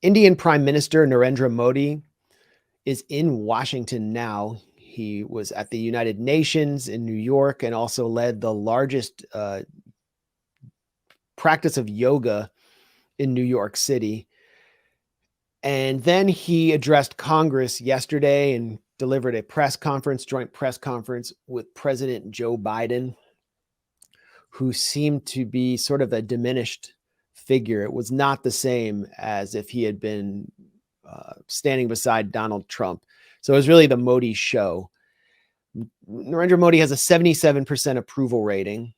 Indian Prime Minister Narendra Modi is in Washington now. He was at the United Nations in New York and also led the largest practice of yoga in New York City. And then he addressed Congress yesterday and delivered a joint press conference with President Joe Biden, who seemed to be sort of a diminished figure. It was not the same as if he had been standing beside Donald Trump. So it was really the Modi show. Narendra Modi has a 77% approval rating.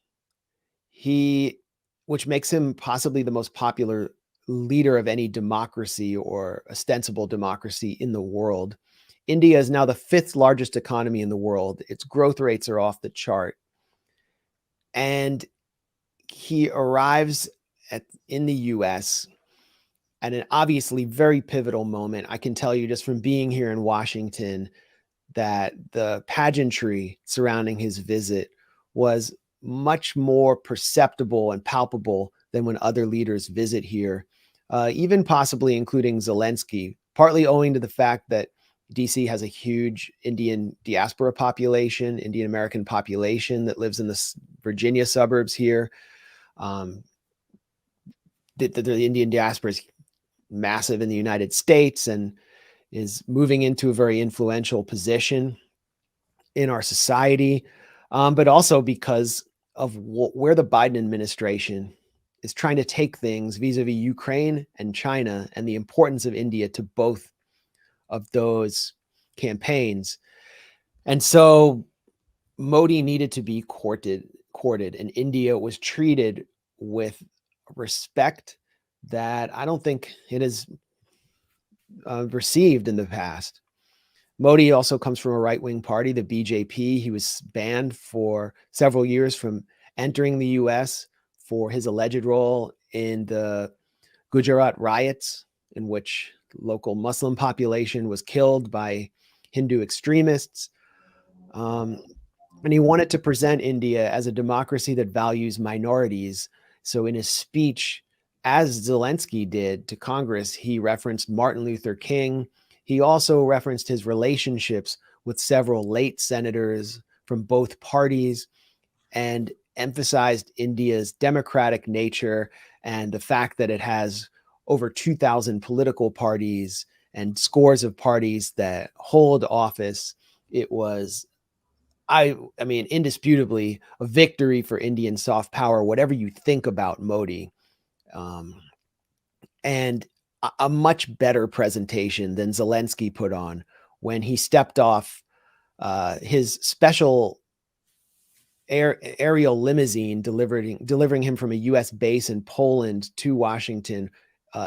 Which makes him possibly the most popular leader of any democracy or ostensible democracy in the world. India is now the 5th largest economy in the world. Its growth rates are off the chart. And he arrives in the US at an obviously very pivotal moment. I can tell you just from being here in Washington that the pageantry surrounding his visit was much more perceptible and palpable than when other leaders visit here, even possibly including Zelensky, partly owing to the fact that DC has a huge Indian diaspora population, Indian American population that lives in the Virginia suburbs here. The Indian diaspora is massive in the United States and is moving into a very influential position in our society, but also because of where the Biden administration is trying to take things vis-a-vis Ukraine and China and the importance of India to both of those campaigns. And so Modi needed to be courted, and India was treated with respect that I don't think it has received in the past. Modi also comes from a right-wing party, the BJP. He was banned for several years from entering the US for his alleged role in the Gujarat riots, in which the local Muslim population was killed by Hindu extremists. And he wanted to present India as a democracy that values minorities. So in his speech, as Zelensky did to Congress, he referenced Martin Luther King. He also referenced his relationships with several late senators from both parties and emphasized India's democratic nature and the fact that it has over 2,000 political parties and scores of parties that hold office. It was, I mean, indisputably a victory for Indian soft power, whatever you think about Modi. And a much better presentation than Zelensky put on when he stepped off his special aerial limousine, delivering him from a U.S. base in Poland to Washington.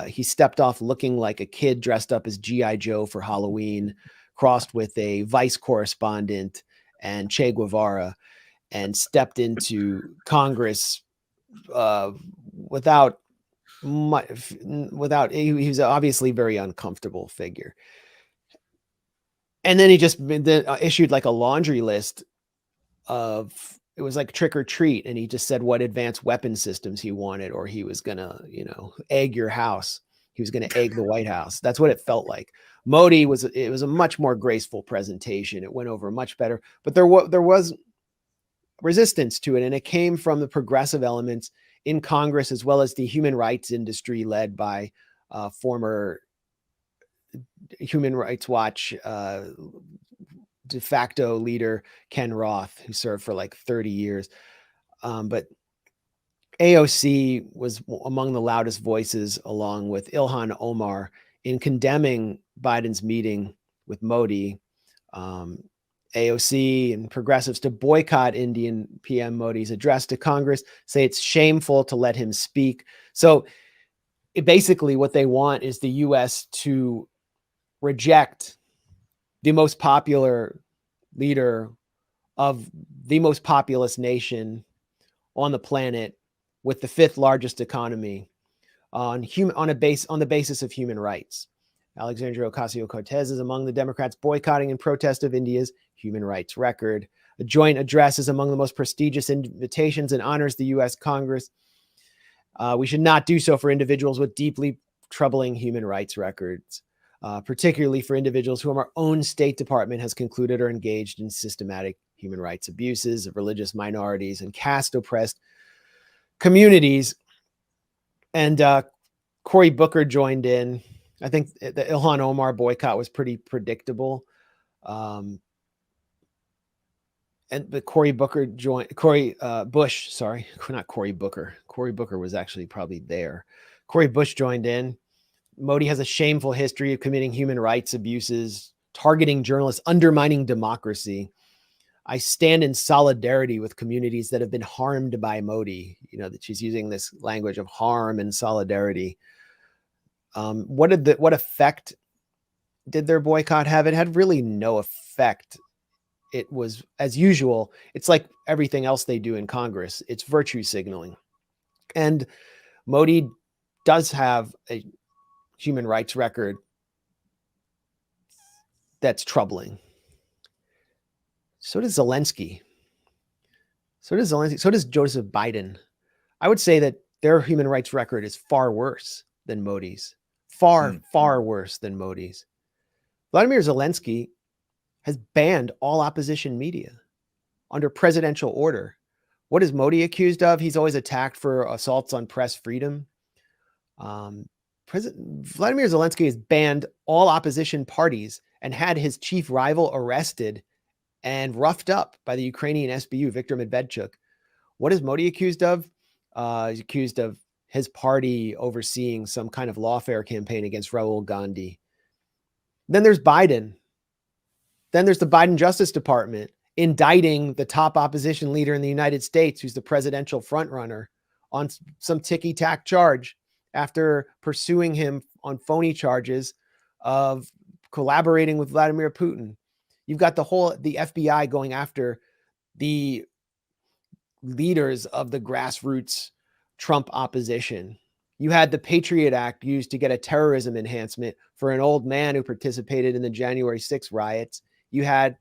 He stepped off looking like a kid dressed up as G.I. Joe for Halloween, crossed with a Vice correspondent and Che Guevara, and stepped into Congress without he was obviously a very uncomfortable figure. And then he just issued like a laundry list of, it was like trick or treat, and he just said what advanced weapon systems he wanted, or he was gonna, egg your house. He was gonna egg the White House. That's what it felt like. Modi it was a much more graceful presentation. It went over much better, but there was resistance to it, and it came from the progressive elements in Congress, as well as the human rights industry led by former Human Rights Watch de facto leader Ken Roth, who served for like 30 years. But AOC was among the loudest voices, along with Ilhan Omar, in condemning Biden's meeting with Modi. AOC and progressives to boycott Indian PM Modi's address to Congress, say it's shameful to let him speak. So basically what they want is the U.S. to reject the most popular leader of the most populous nation on the planet with the 5th largest economy on the basis of human rights. Alexandria Ocasio-Cortez is among the Democrats boycotting in protest of India's human rights record. A joint address is among the most prestigious invitations and honors the U.S. Congress. We should not do so for individuals with deeply troubling human rights records, particularly for individuals whom our own State Department has concluded are engaged in systematic human rights abuses of religious minorities and caste-oppressed communities. And Cory Booker joined in. I think the Ilhan Omar boycott was pretty predictable. But Cory Booker joined. Bush, sorry, not Cory Booker. Cory Booker was actually probably there. Cory Bush joined in. Modi has a shameful history of committing human rights abuses, targeting journalists, undermining democracy. I stand in solidarity with communities that have been harmed by Modi. You know, that she's using this language of harm and solidarity. What effect did their boycott have? It had really no effect. It was, as usual, it's like everything else they do in Congress. It's virtue signaling. And Modi does have a human rights record that's troubling. So does Zelensky. So does Joseph Biden. I would say that their human rights record is far worse than Modi's. Far worse than Modi's. Vladimir Zelensky has banned all opposition media under presidential order. What is Modi accused of? He's always attacked for assaults on press freedom. President Vladimir Zelensky has banned all opposition parties and had his chief rival arrested and roughed up by the Ukrainian SBU, Viktor Medvedchuk. What is Modi accused of? He's accused of his party overseeing some kind of lawfare campaign against Rahul Gandhi. Then there's Biden. Then there's the Biden Justice Department indicting the top opposition leader in the United States, who's the presidential frontrunner, on some ticky-tack charge after pursuing him on phony charges of collaborating with Vladimir Putin. You've got the FBI going after the leaders of the grassroots Trump opposition. You had the Patriot Act used to get a terrorism enhancement for an old man who participated in the January 6th riots. You have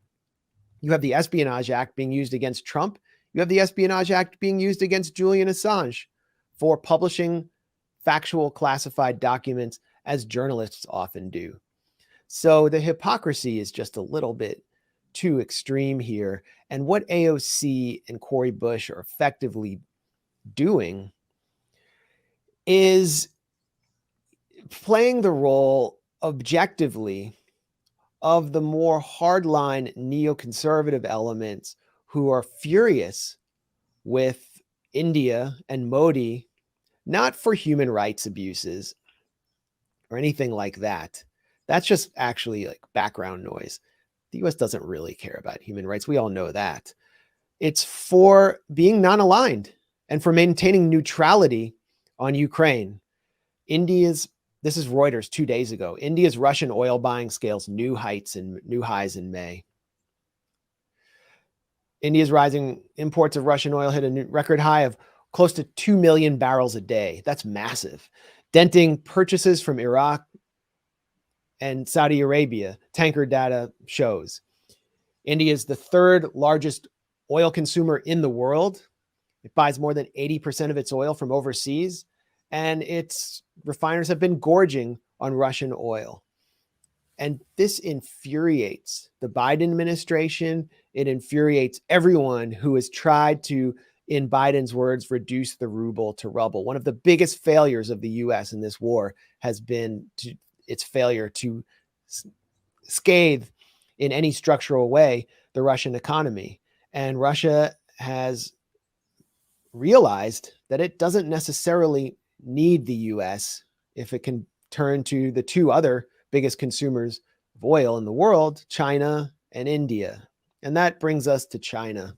the Espionage Act being used against Trump. You have the Espionage Act being used against Julian Assange for publishing factual classified documents, as journalists often do. So the hypocrisy is just a little bit too extreme here. And what AOC and Cory Bush are effectively doing is playing the role objectively of the more hardline neoconservative elements who are furious with India and Modi, not for human rights abuses or anything like that. That's just actually like background noise. The US doesn't really care about human rights. We all know that. It's for being non-aligned and for maintaining neutrality on Ukraine. This is Reuters 2 days ago. India's Russian oil buying scales new highs in May. India's rising imports of Russian oil hit a record high of close to 2 million barrels a day. That's massive, denting purchases from Iraq and Saudi Arabia, tanker data shows. India is the third largest oil consumer in the world. It buys more than 80% of its oil from overseas, and its refiners have been gorging on Russian oil. And this infuriates the Biden administration. It infuriates everyone who has tried to, in Biden's words, reduce the ruble to rubble. One of the biggest failures of the US in this war has been its failure to scathe in any structural way the Russian economy. And Russia has realized that it doesn't necessarily need the US if it can turn to the two other biggest consumers of oil in the world, China and India. And that brings us to China.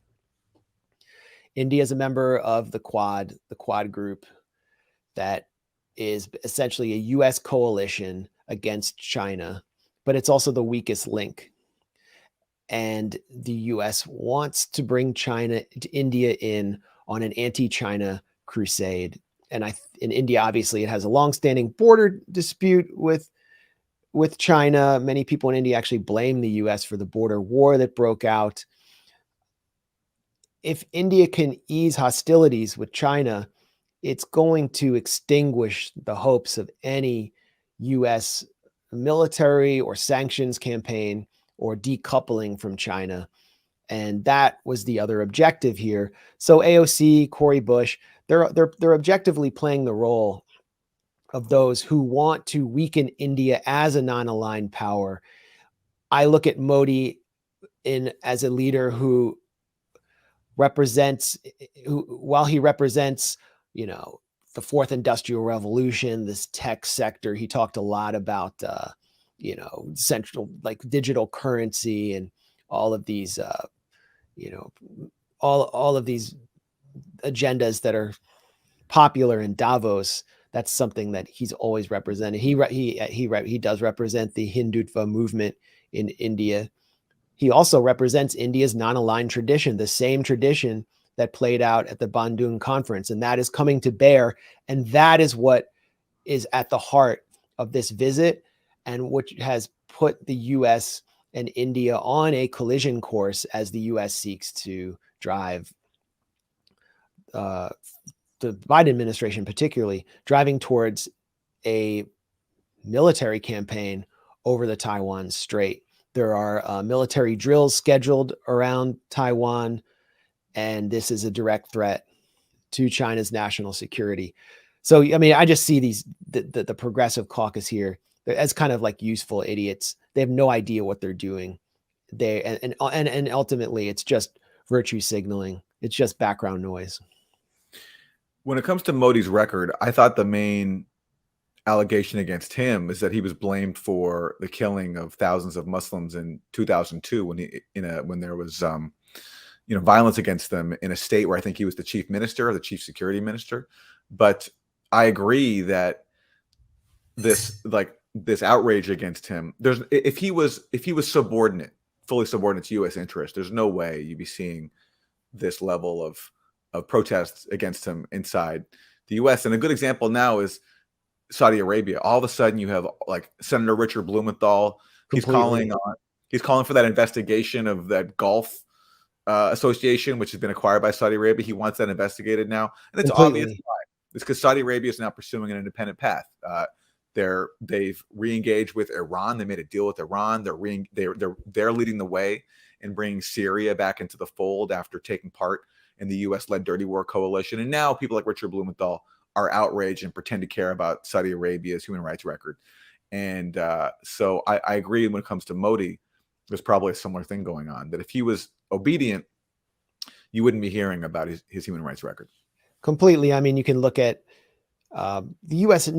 India is a member of the Quad group that is essentially a US coalition against China, but it's also the weakest link. And the US wants to bring India in on an anti-China crusade. And in India, obviously, it has a long-standing border dispute with China. Many people in India actually blame the US for the border war that broke out. If India can ease hostilities with China, it's going to extinguish the hopes of any U.S. military or sanctions campaign or decoupling from China. And that was the other objective here. So AOC, Cori Bush, they're objectively playing the role of those who want to weaken India as a non-aligned power. I look at Modi as a leader who represents, while he represents, the fourth industrial revolution, this tech sector, he talked a lot about, central, like digital currency and all of these, all of these agendas that are popular in Davos. That's something that he's always represented. He does represent the Hindutva movement in India. He also represents India's non-aligned tradition, the same tradition that played out at the Bandung conference, and that is coming to bear. And that is what is at the heart of this visit, and which has put the U.S. and India on a collision course as the U.S. seeks to drive the Biden administration, particularly driving towards a military campaign over the Taiwan Strait. There are military drills scheduled around Taiwan, and this is a direct threat to China's national security. So, I mean, I just see the progressive caucus here as kind of like useful idiots. They have no idea what they're doing. And ultimately, it's just virtue signaling. It's just background noise. When it comes to Modi's record, I thought the main allegation against him is that he was blamed for the killing of thousands of Muslims in 2002 when there was violence against them in a state where I think he was the chief minister or the chief security minister. But I agree that this outrage against him, if he was fully subordinate to U.S. interest, there's no way you'd be seeing this level of protests against him inside the U.S. And a good example now is Saudi Arabia. All of a sudden, you have like Senator Richard Blumenthal. Completely. He's calling for that investigation of that Gulf association, which has been acquired by Saudi Arabia. He wants that investigated now, and it's Completely. obvious why. It's because Saudi Arabia is now pursuing an independent path. They've re-engaged with Iran. They made a deal with Iran. They're leading the way in bringing Syria back into the fold after taking part in the U.S.-led dirty war coalition. And now people like Richard Blumenthal are outraged and pretend to care about Saudi Arabia's human rights record. And so I agree when it comes to Modi, there's probably a similar thing going on, that if he was obedient, you wouldn't be hearing about his human rights record. Completely. I mean, you can look at the U.S.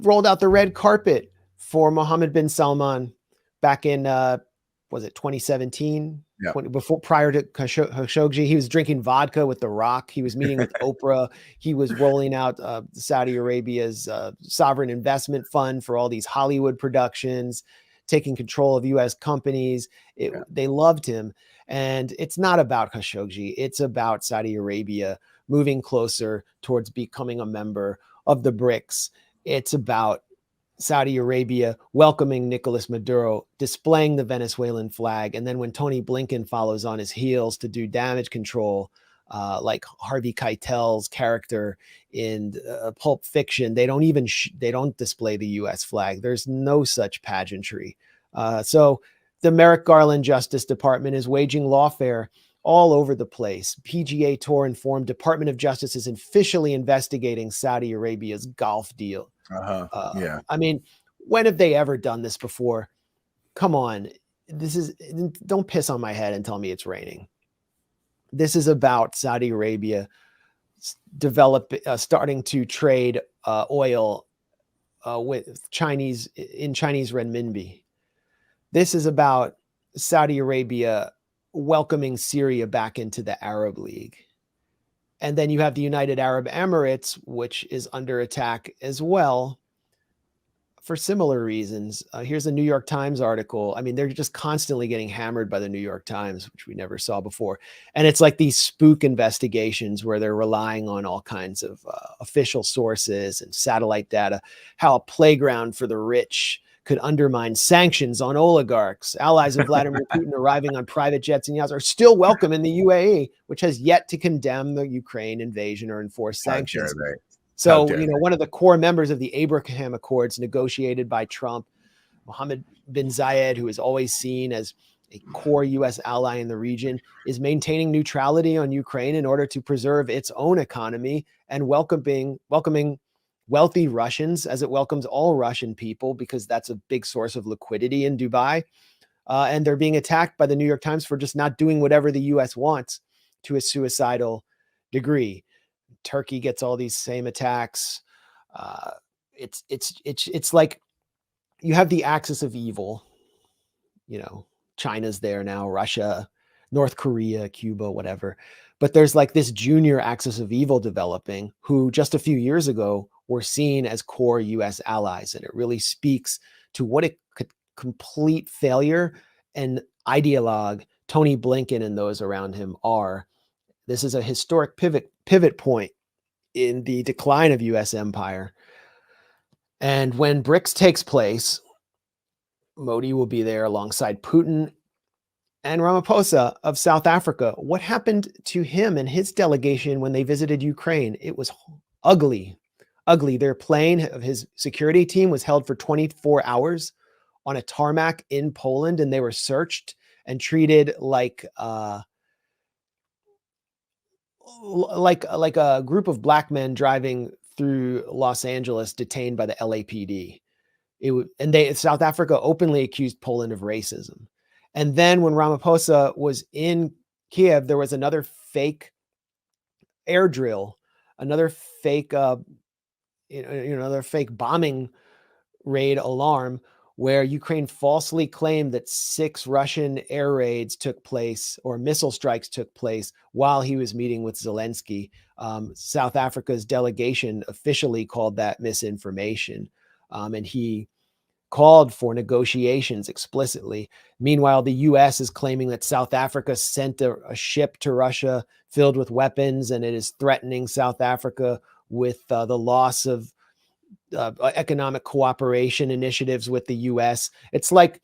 rolled out the red carpet for Mohammed bin Salman back in, was it 2017? Yeah. Prior to Khashoggi, he was drinking vodka with The Rock. He was meeting with Oprah. He was rolling out Saudi Arabia's sovereign investment fund for all these Hollywood productions, taking control of U.S. companies. They loved him. And it's not about Khashoggi. It's about Saudi Arabia moving closer towards becoming a member of the BRICS. It's about Saudi Arabia welcoming Nicolas Maduro, displaying the Venezuelan flag. And then when Tony Blinken follows on his heels to do damage control, like Harvey Keitel's character in Pulp Fiction, they don't display the U.S. flag. There's no such pageantry. So the Merrick Garland Justice Department is waging lawfare all over the place. PGA Tour informed Department of Justice is officially investigating Saudi Arabia's golf deal. Yeah. I mean, when have they ever done this before? Come on. Don't piss on my head and tell me it's raining. This is about Saudi Arabia starting to trade oil with Chinese renminbi. This is about Saudi Arabia welcoming Syria back into the Arab League. And then you have the United Arab Emirates, which is under attack as well for similar reasons. Here's a New York Times article. I mean, they're just constantly getting hammered by the New York Times, which we never saw before. And it's like these spook investigations where they're relying on all kinds of official sources and satellite data, how a playground for the rich could undermine sanctions on oligarchs. Allies of Vladimir Putin arriving on private jets and yachts are still welcome in the UAE, which has yet to condemn the Ukraine invasion or enforce sanctions. How So, dare they? one of the core members of the Abraham Accords negotiated by Trump, Mohammed bin Zayed, who is always seen as a core U.S. ally in the region, is maintaining neutrality on Ukraine in order to preserve its own economy and welcoming wealthy Russians as it welcomes all Russian people, because that's a big source of liquidity in Dubai. And they're being attacked by the New York Times for just not doing whatever the U.S. wants to a suicidal degree. Turkey gets all these same attacks. Uh, it's like you have the axis of evil. China's there now, Russia, North Korea, Cuba, whatever. But there's like this junior axis of evil developing, who just a few years ago were seen as core U.S. allies, and it really speaks to what a complete failure and ideologue Tony Blinken and those around him are. This is a historic pivot point in the decline of U.S. empire. And when BRICS takes place, Modi will be there alongside Putin and Ramaphosa of South Africa. What happened to him and his delegation when they visited Ukraine? It was ugly, ugly. Their plane of his security team was held for 24 hours on a tarmac in Poland, and they were searched and treated like a group of black men driving through Los Angeles, detained by the LAPD. South Africa openly accused Poland of racism. And then when Ramaphosa was in Kiev, there was another fake air drill, another fake bombing raid alarm, where Ukraine falsely claimed that 6 Russian air raids took place, or missile strikes took place, while he was meeting with Zelensky. South Africa's delegation officially called that misinformation, and he called for negotiations explicitly. Meanwhile, the U.S. is claiming that South Africa sent a ship to Russia filled with weapons, and it is threatening South Africa with the loss of economic cooperation initiatives with the U.S. It's like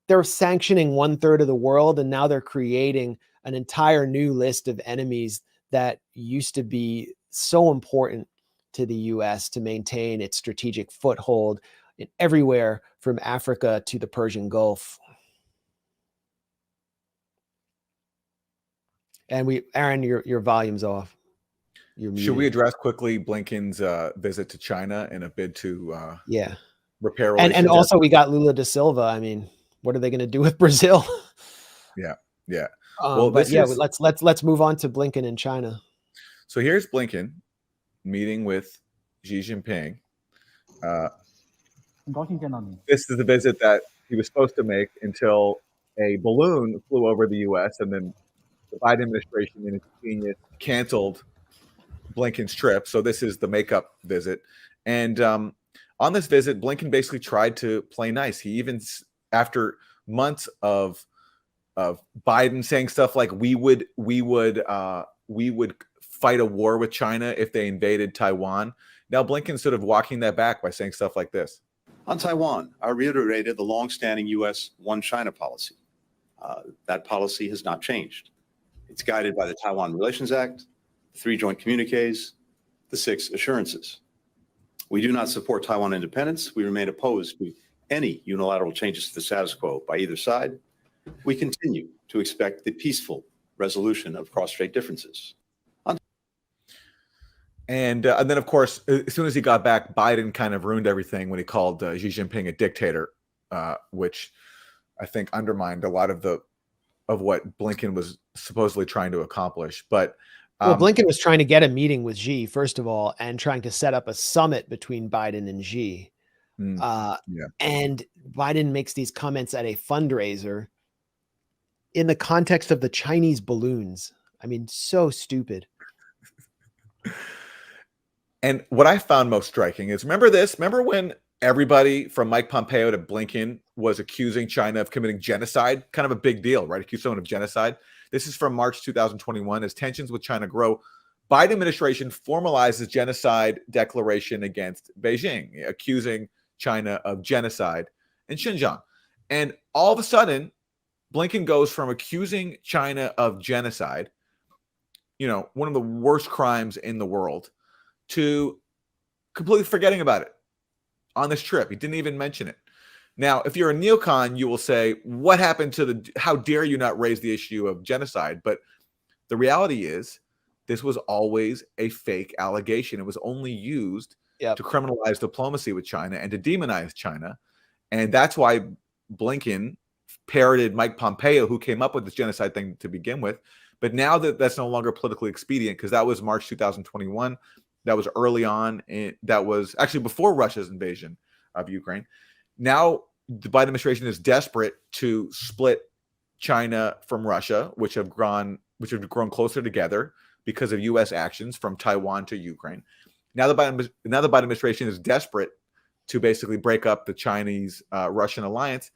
they're sanctioning 1/3 of the world, and now they're creating an entire new list of enemies that used to be so important to the U.S. to maintain its strategic foothold in everywhere from Africa to the Persian Gulf. And Aaron, your volume's off. Should we address quickly Blinken's visit to China in a bid to repair relations? And also we got Lula da Silva. I mean, what are they going to do with Brazil? Yeah. Well, let's move on to Blinken in China. So here's Blinken meeting with Xi Jinping. This is the visit that he was supposed to make until a balloon flew over the U.S. and then the Biden administration, in its genius, canceled Blinken's trip. So this is the makeup visit. And on this visit, Blinken basically tried to play nice. He even, after months of Biden saying stuff like we would fight a war with China if they invaded Taiwan. Now Blinken's sort of walking that back by saying stuff like this. On Taiwan, I reiterated the longstanding U.S. One China policy. That policy has not changed. It's guided by the Taiwan Relations Act, the 3 joint communiques, the 6 assurances. We do not support Taiwan independence. We remain opposed to any unilateral changes to the status quo by either side. We continue to expect the peaceful resolution of cross-strait differences. And then, of course, as soon as he got back, Biden kind of ruined everything when he called Xi Jinping a dictator, which I think undermined a lot of what Blinken was supposedly trying to accomplish. But Blinken was trying to get a meeting with Xi, first of all, and trying to set up a summit between Biden and Xi. And Biden makes these comments at a fundraiser in the context of the Chinese balloons. I mean, so stupid. And what I found most striking is, remember when everybody from Mike Pompeo to Blinken was accusing China of committing genocide? Kind of a big deal, right? Accuse someone of genocide. This is from March 2021. As tensions with China grow, Biden administration formalizes genocide declaration against Beijing, accusing China of genocide in Xinjiang. And all of a sudden, Blinken goes from accusing China of genocide, one of the worst crimes in the world, to completely forgetting about it on this trip. He didn't even mention it. Now, if you're a neocon, you will say, what happened to the, how dare you not raise the issue of genocide? But the reality is, this was always a fake allegation. It was only used Yep. to criminalize diplomacy with China and to demonize China. And that's why Blinken parroted Mike Pompeo, who came up with this genocide thing to begin with. But now that that's no longer politically expedient, because that was March 2021. That was early on. That was actually before Russia's invasion of Ukraine. Now the Biden administration is desperate to split China from Russia, which have grown closer together because of U.S. actions from Taiwan to Ukraine. Now the Biden administration is desperate to basically break up the Chinese-Russian alliance.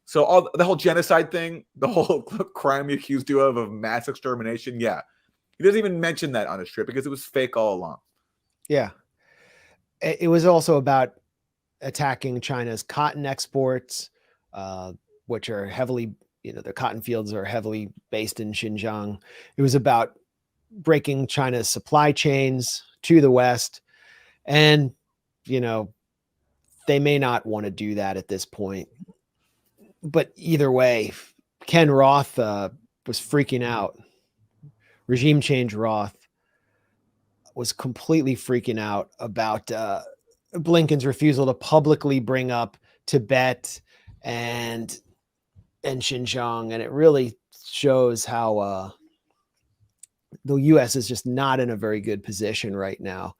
So the whole genocide thing, the whole crime he accused you of mass extermination, yeah. He doesn't even mention that on his trip because it was fake all along. Yeah. It was also about attacking China's cotton exports, which are heavily, the cotton fields are heavily based in Xinjiang. It was about breaking China's supply chains to the West. And, they may not want to do that at this point. But either way, Ken Roth was freaking out. Regime Change Roth was completely freaking out about Blinken's refusal to publicly bring up Tibet and Xinjiang. And it really shows how the U.S. is just not in a very good position right now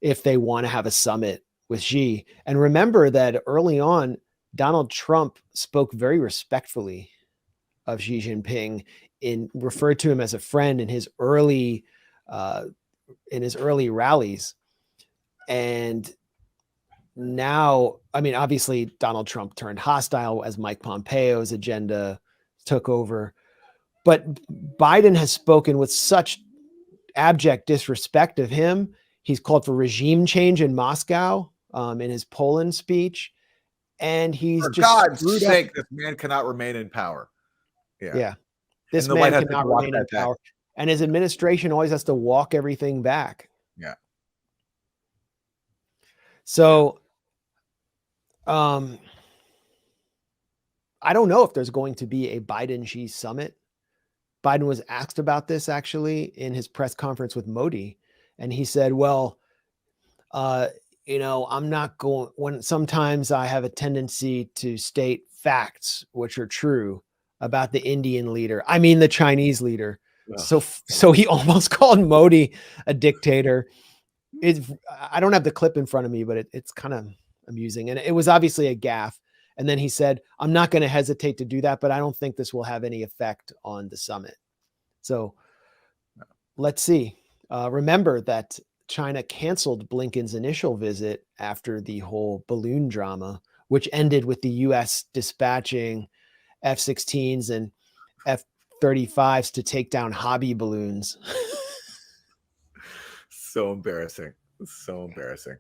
if they want to have a summit with Xi. And remember that early on, Donald Trump spoke very respectfully of Xi Jinping, referred to him as a friend in his early rallies. And now, obviously Donald Trump turned hostile as Mike Pompeo's agenda took over, but Biden has spoken with such abject disrespect of him. He's called for regime change in Moscow in his Poland speech. And he's For just God's sake, this man cannot remain in power. Yeah. This And the man White House cannot can walk remain in that back. power. And his administration always has to walk everything back. Yeah. So I don't know if there's going to be a Biden-Xi summit. Biden was asked about this actually in his press conference with Modi. And he said, well, I'm not going, sometimes I have a tendency to state facts, which are true about the Indian leader. the Chinese leader. Ugh. So he almost called Modi a dictator. I don't have the clip in front of me, but it's kind of amusing. And it was obviously a gaffe. And then he said, I'm not going to hesitate to do that, but I don't think this will have any effect on the summit. So let's see. Remember that China canceled Blinken's initial visit after the whole balloon drama, which ended with the U.S. dispatching F-16s and F-35s to take down hobby balloons. So embarrassing. So embarrassing.